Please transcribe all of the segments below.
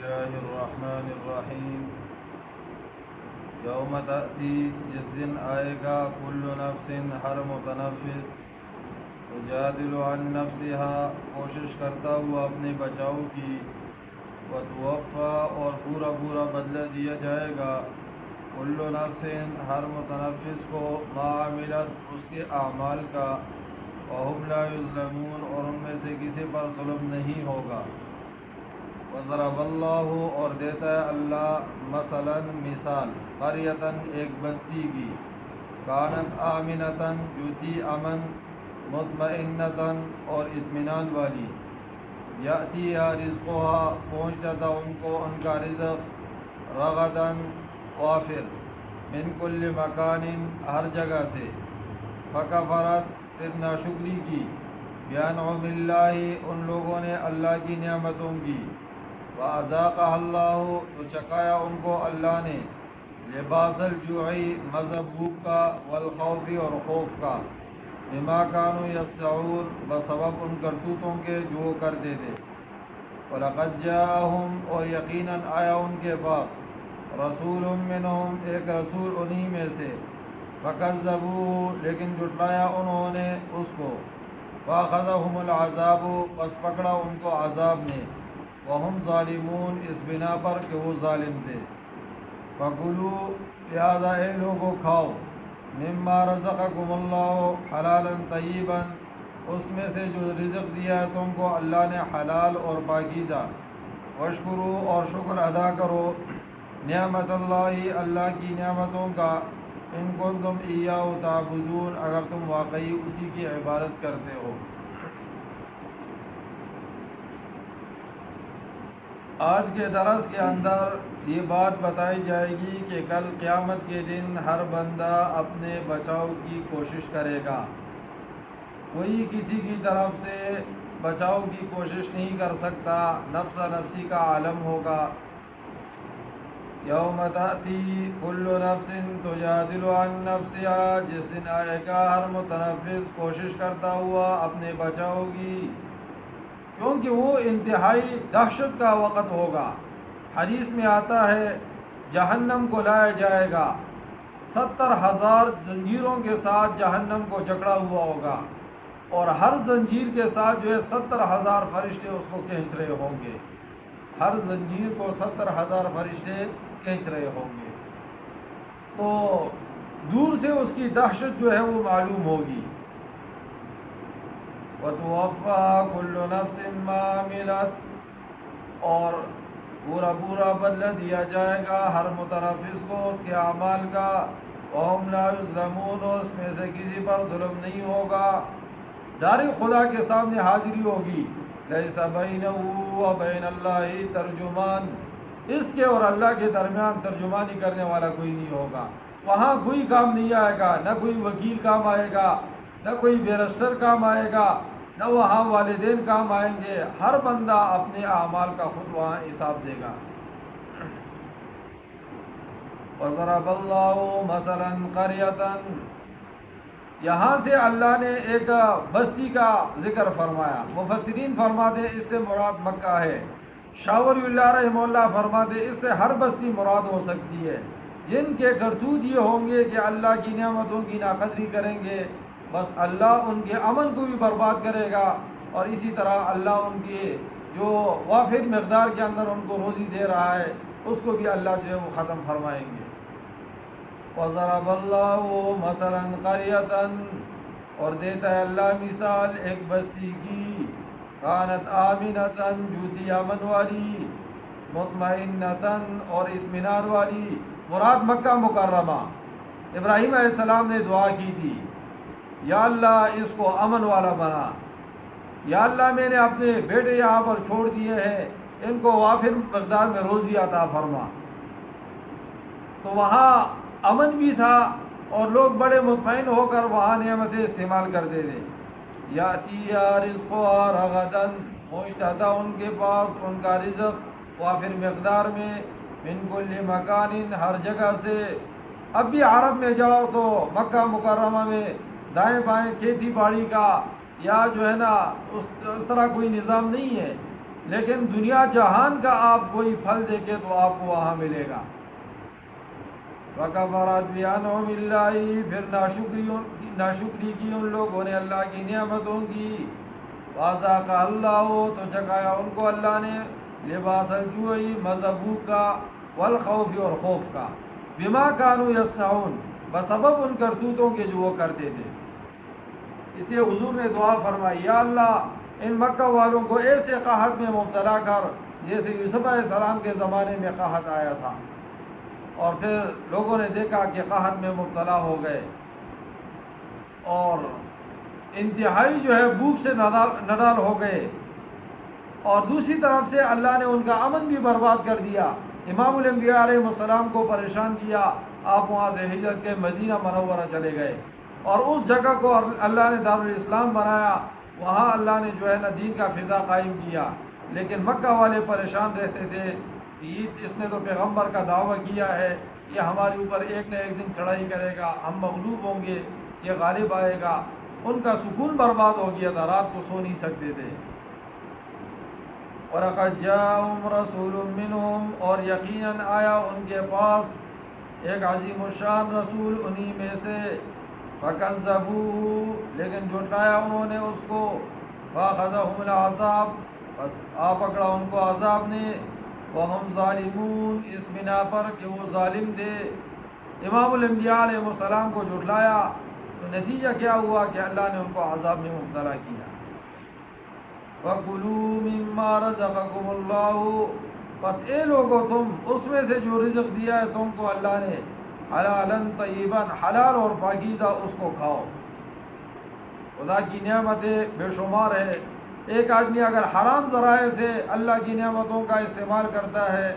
الله الرحمن الرحیم یوم تأتی، جس دن آئے گا، کل نفس، ہر متنفس، تجادل عن نفسها، کوشش کرتا ہوا اپنے بچاؤ کی، وتوفا، اور پورا پورا بدلہ دیا جائے گا، کل نفس، ہر متنفس کو، ما عملت، اس کے اعمال کا، وہم لا یظلمون، اور ان میں سے کسی پر ظلم نہیں ہوگا۔ وضرب اللہ، اور دیتا ہے اللہ، مثلا مثال، قریتن، ایک بستی کی، کانت آمنتن، جو تھی امن، مطمئنتن، اور اطمینان والی، یأتیہا رزقہا، پہنچتا تھا ان کو ان کا رزق، رغدن، وافر، من کل مکان، ہر جگہ سے، فکفرت، پھر ناشکری کی، بانعم اللہ، ان لوگوں نے اللہ کی نعمتوں کی، وَأَذَاقَهَا اللَّهُ، تو چکایا ان کو اللہ نے، لباس الجوع، مذہب بھوک کا، والخوف، اور خوف کا، بما كانوا يصنعون، بسبب ان کرتوتوں کے جو وہ کرتے تھے، وَلَقَدْ جَاءَهُمْ، اور یقیناً آیا ان کے پاس، رسول منہم، ایک رسول انہی میں سے، فَكَذَّبُوهُ، لیکن جھٹلایا انہوں نے اس کو، فَأَخَذَهُمُ الْعَذَابُ، پس پکڑا ان کو عذاب نے، وہم ظالمون، اس بنا پر کہ وہ ظالم تھے، فَكُلُوا، لہذا اے لوگو کھاؤ، مما رزقکم اللہ، حلالا طیبا، اس میں سے جو رزق دیا ہے تم کو اللہ نے حلال اور پاکیزہ، واشکروا، اور شکر ادا کرو، نعمت اللہ، اللہ کی نعمتوں کا، ان کنتم ایاہ تعبدون، اگر تم واقعی اسی کی عبادت کرتے ہو۔ آج کے درس کے اندر یہ بات بتائی جائے گی کہ کل قیامت کے دن ہر بندہ اپنے بچاؤ کی کوشش کرے گا، کوئی کسی کی طرف سے بچاؤ کی کوشش نہیں کر سکتا، نفس نفسی کا عالم ہوگا۔ یوم تأتی کل نفس تجادل عن نفسها، جس دن آئے گا ہر متنفس کوشش کرتا ہوا اپنے بچاؤ کی، کیونکہ وہ انتہائی دہشت کا وقت ہوگا۔ حدیث میں آتا ہے جہنم کو لایا جائے گا، 70,000 زنجیروں کے ساتھ جہنم کو جکڑا ہوا ہوگا، اور ہر زنجیر کے ساتھ جو ہے 70,000 فرشتے اس کو کھینچ رہے ہوں گے، ہر زنجیر کو 70,000 فرشتے کھینچ رہے ہوں گے، تو دور سے اس کی دہشت جو ہے وہ معلوم ہوگی۔ وَتُوَفَّى كُلُّ نَفْسٍ مَّا عَمِلَتْ، اور پورا پورا بدلہ دیا جائے گا ہر متنفس کو اس کے اعمال کا، وَهُمْ لَا يُظْلَمُونَ، اس میں سے کسی پر ظلم نہیں ہوگا۔ ڈائریکٹ خدا کے سامنے حاضری ہوگی، لَيْسَ بَيْنَهُ وَبَيْنَ اللَّهِ ترجمان، اس کے اور اللہ کے درمیان ترجمانی کرنے والا کوئی نہیں ہوگا، وہاں کوئی کام نہیں آئے گا، نہ کوئی وکیل کام آئے گا، نہ کوئی بیرسٹر کام آئے گا، نہ وہاں والدین کام آئیں گے، ہر بندہ اپنے اعمال کا خود وہاں حساب دے گا۔ وَضَرَبَ اللَّهُ مَثَلًا قَرْيَةً، یہاں سے اللہ نے ایک بستی کا ذکر فرمایا، مفسرین فرماتے ہیں اس سے مراد مکہ ہے، شاہ ولی اللہ رحمہ اللہ فرماتے اس سے ہر بستی مراد ہو سکتی ہے، جن کے کرتوت یہ ہوں گے کہ اللہ کی نعمتوں کی ناقدری کریں گے، بس اللہ ان کے امن کو بھی برباد کرے گا، اور اسی طرح اللہ ان کے جو وافر مقدار کے اندر ان کو روزی دے رہا ہے اس کو بھی اللہ جو ہے وہ ختم فرمائیں گے۔ وَضَرَبَ اللَّهُ مَثَلًا قَرْيَةً، اور دیتا ہے اللہ مثال ایک بستی کی، کانت آمنتاً، جو تھی امن والی، مطمئنتاً، اور اطمینان والی، مراد مکہ مکرمہ۔ ابراہیم علیہ السلام نے دعا کی تھی، یا اللہ اس کو امن والا بنا، یا اللہ میں نے اپنے بیٹے یہاں پر چھوڑ دیے ہیں، ان کو وافر مقدار میں روزی عطا فرما، تو وہاں امن بھی تھا اور لوگ بڑے مطمئن ہو کر وہاں نعمتیں استعمال کرتے تھے۔ یاتیہا رزقہا رغداً، پہنچتا تھا ان کے پاس ان کا رزق وافر مقدار میں، من کل مکان، ہر جگہ سے۔ اب بھی عرب میں جاؤ تو مکہ مکرمہ میں دائیں بائیں کھیتی باڑی کا یا جو ہے نا اس طرح کوئی نظام نہیں ہے، لیکن دنیا جہان کا آپ کوئی پھل دیکھے تو آپ کو وہاں ملے گا۔ فَكَفَرَتْ بِأَنْعُمِ اللَّهِ، پھر ناشکری کی ان لوگوں نے اللہ کی نعمتوں کی۔ وَأَذَاقَهَا اللَّهُ، تو چکھایا ان کو اللہ نے لباس الجوع، مذبوح کا، والخوف، اور خوف کا، بما كانوا يصنعون، بسبب ان کرتوتوں کے جو وہ کرتے تھے۔ اس لیے حضور نے دعا فرمائی، یا اللہ ان مکہ والوں کو ایسے قحط میں مبتلا کر جیسے یوسف علیہ السلام کے زمانے میں قحط آیا تھا، اور پھر لوگوں نے دیکھا کہ قحط میں مبتلا ہو گئے اور انتہائی جو ہے بھوک سے نڈال ہو گئے، اور دوسری طرف سے اللہ نے ان کا امن بھی برباد کر دیا۔ امام الانبیاء علیہ السلام کو پریشان کیا، آپ وہاں سے ہجرت کے مدینہ منورہ چلے گئے، اور اس جگہ کو اللہ نے دارالاسلام بنایا، وہاں اللہ نے جو ہے نا دین کا فضا قائم کیا۔ لیکن مکہ والے پریشان رہتے تھے کہ اس نے تو پیغمبر کا دعویٰ کیا ہے، یہ ہمارے اوپر ایک نہ ایک دن چڑھائی کرے گا، ہم مغلوب ہوں گے، یہ غالب آئے گا۔ ان کا سکون برباد ہو گیا تھا، رات کو سو نہیں سکتے تھے۔ وَلَقَدْ جَاءَهُمْ رَسُولٌ مِّنْهُمْ، اور یقیناً آیا ان کے پاس ایک عظیم الشان رسول انہی میں سے، فَكَذَّبُوهُ، لیکن جھٹلایا انہوں نے اس کو، فَأَخَذَهُمُ الْعَذَابُ، بس آ پکڑا ان کو عذاب نے، وَهُمْ ظَالِمُونَ، اس بنا پر کہ وہ ظالم تھے۔ امام الانبیاء علیہ السلام کو جھٹلایا تو نتیجہ کیا ہوا کہ اللہ نے ان کو عذاب میں مبتلا کیا۔ فَكُلُوا مِمَّا رَزَقَكُمُ اللَّهُ، بس اے لوگو تم اس میں سے جو رزق دیا ہے تم کو اللہ نے، حلالًا طیباً، حلال اور پاکیزہ، اس کو کھاؤ۔ خدا کی نعمتیں بے شمار ہے، ایک آدمی اگر حرام ذرائع سے اللہ کی نعمتوں کا استعمال کرتا ہے،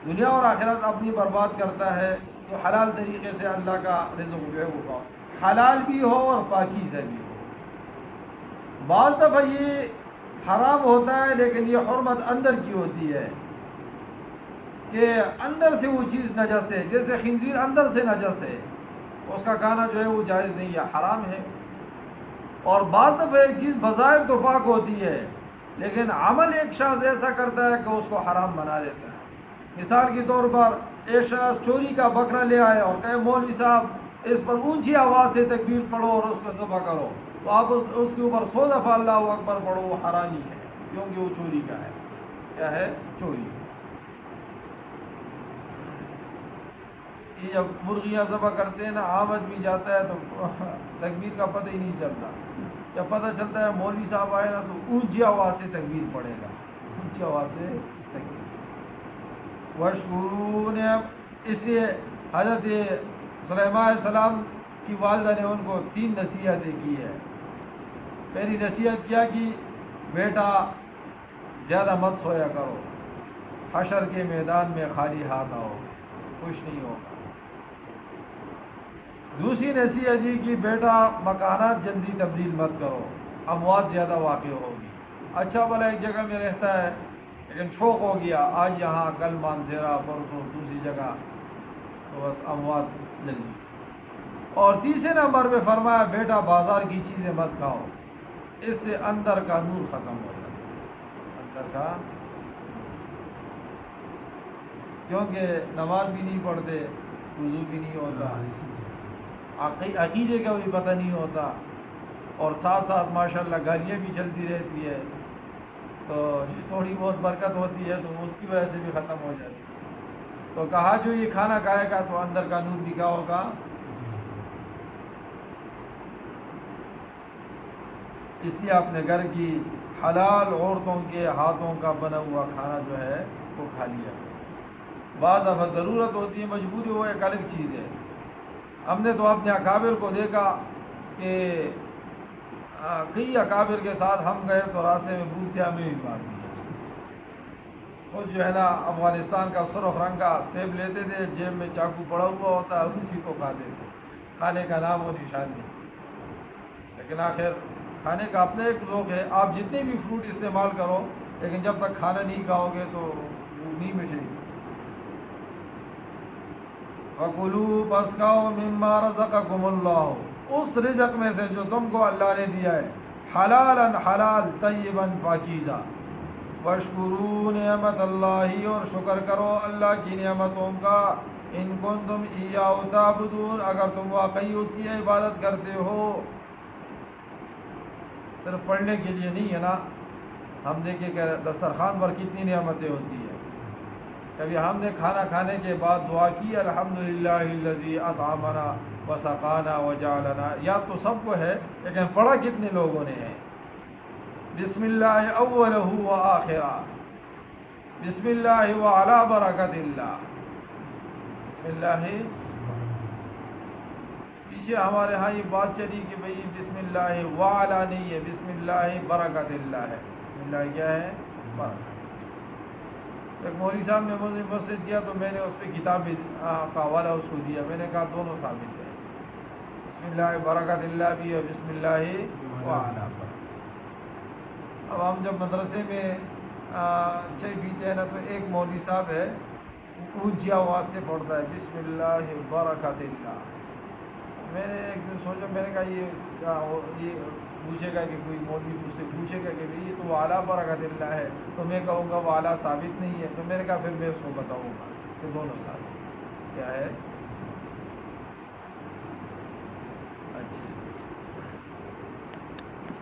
دنیا اور آخرت اپنی برباد کرتا ہے، تو حلال طریقے سے اللہ کا رزق جو ہے وہ کھاؤ، حلال بھی ہو اور پاکیزہ بھی ہو۔ بعض دفعہ یہ حرام ہوتا ہے لیکن یہ حرمت اندر کی ہوتی ہے کہ اندر سے وہ چیز نجس ہے، جیسے خنزیر اندر سے نجس ہے، اس کا کھانا جو ہے وہ جائز نہیں ہے، حرام ہے۔ اور بعض دفعہ ایک چیز بظاہر تو پاک ہوتی ہے لیکن عمل ایک شخص ایسا کرتا ہے کہ اس کو حرام بنا دیتا ہے۔ مثال کے طور پر ایک شخص چوری کا بکرا لے آئے اور کہے مولوی صاحب اس پر اونچی آواز سے تکبیر پڑھو اور اس کو ذبح کرو، تو آپ اس کے اوپر 100 دفعہ اللہ اکبر پڑھو، وہ حرامی ہے کیونکہ وہ چوری کا ہے۔ کیا ہے؟ چوری۔ یہ جب مرغیاں ذبح کرتے ہیں نا، عام آدمی جاتا ہے تو تکبیر کا پتہ ہی نہیں چلتا، جب پتہ چلتا ہے مولوی صاحب آئے نا تو اونچی آواز سے تکبیر پڑھے گا، اونچی آواز سے تکبیر۔ وَاشْكُرُونِ، اس لیے حضرت سلیمان علیہ السلام کی والدہ نے ان کو 3 نصیحتیں کی ہے۔ پہلی نصیحت کیا کہ بیٹا زیادہ مت سویا کرو، حشر کے میدان میں خالی ہاتھ آؤ، کچھ نہیں ہوگا۔ دوسری نصیحت یہ کہ بیٹا مکانات جلدی تبدیل مت کرو، اموات زیادہ واقع ہوگی۔ اچھا بھلا ایک جگہ میں رہتا ہے لیکن شوق ہو گیا، آج یہاں کل مانزیرا، پرسوں دوسری جگہ، تو بس اموات جلدی۔ اور تیسرے نمبر پہ فرمایا بیٹا بازار کی چیزیں مت کھاؤ، اس سے اندر کا نور ختم ہو جاتا ہے، اندر کا، کیونکہ نماز بھی نہیں پڑھتے، وضو بھی نہیں ہوتا، عقیدے کا بھی پتہ نہیں ہوتا، اور ساتھ ساتھ ماشاءاللہ گالیاں بھی چلتی رہتی ہے، تو تھوڑی بہت برکت ہوتی ہے تو اس کی وجہ سے بھی ختم ہو جاتی ہے۔ تو کہا جو یہ کھانا کھائے گا تو اندر کا نور بھی کیا ہوگا۔ اس لیے اپنے گھر کی حلال عورتوں کے ہاتھوں کا بنا ہوا کھانا جو ہے وہ کھا لیا۔ بعض دفعہ ضرورت ہوتی ہے، مجبوری وہ ایک الگ چیز ہے۔ ہم نے تو اپنے اکابر کو دیکھا کہ کئی اکابر کے ساتھ ہم گئے تو راستے میں بھوک سے ہمیں بھی مار دیا۔ خود جو ہے نا افغانستان کا سرخ رنگ کا سیب لیتے تھے، جیب میں چاقو پڑا ہوا ہوتا ہے، اسی کو کھاتے تھے، کھانے کا نام و نشان نہیں۔ لیکن آخر کھانے کا اپنا ایک ذوق ہے، آپ جتنے بھی فروٹ استعمال کرو لیکن جب تک کھانا نہیں کھاؤ گے تو نہیں مٹے گی۔ فَكُلُوا، بس کھاؤ، مِمَّا رَزَقَكُمُ اللَّهُ، اس رزق میں سے جو تم کو اللہ نے دیا ہے، حلالًا، حلال، طیباً، پاکیزہ، وَاشْكُرُوا نعمت اللہ، اور شکر کرو اللہ کی نعمتوں کا، ان کنتم ایاہ تعبدون، اگر تم واقعی اس کی عبادت کرتے ہو۔ صرف پڑھنے کے لیے نہیں ہے نا، ہم دیکھیں کہ دسترخوان پر کتنی نعمتیں ہوتی ہیں۔ کبھی ہم نے کھانا کھانے کے بعد دعا کی الحمدللہ الذی اطعمنا وسقانا وجعلنا، یاد تو سب کو ہے لیکن پڑھا کتنے لوگوں نے ہے؟ بسم اللہ اولہ و آخرہ، بسم اللہ وعلی برکت اللہ، بسم اللہ۔ پیچھے ہمارے ہاں یہ بات چلی کہ بھئی بسم اللہ وعلی نہیں ہے، بسم اللہ برکت اللہ ہے۔ بسم اللہ کیا ہے؟ برکت۔ ایک مولوی صاحب نے مجھے مسجد کیا تو میں نے اس پہ کتاب کا حوالہ اس کو دیا، میں نے کہا دونوں ثابت ہے، بسم اللہ برکت اللہ بھی ہے، بسم اللہ وعلی برکت۔ اب ہم جب مدرسے میں چائے پیتے ہیں نا تو ایک مولوی صاحب ہے اونچی آواز سے پڑھتا ہے بسم اللہ برکت اللہ۔ میں نے ایک دن سوچا، میں نے کہا یہ پوچھے گا کہ کوئی مولوی مجھ سے پوچھے گا کہ بھئی یہ تو وعلیٰ برکت اللہ ہے، تو میں کہوں گا وعلیٰ ثابت نہیں ہے، تو میں نے کہا پھر میں اس کو بتاؤں گا کہ دونوں ثابت کیا ہے۔ اچھا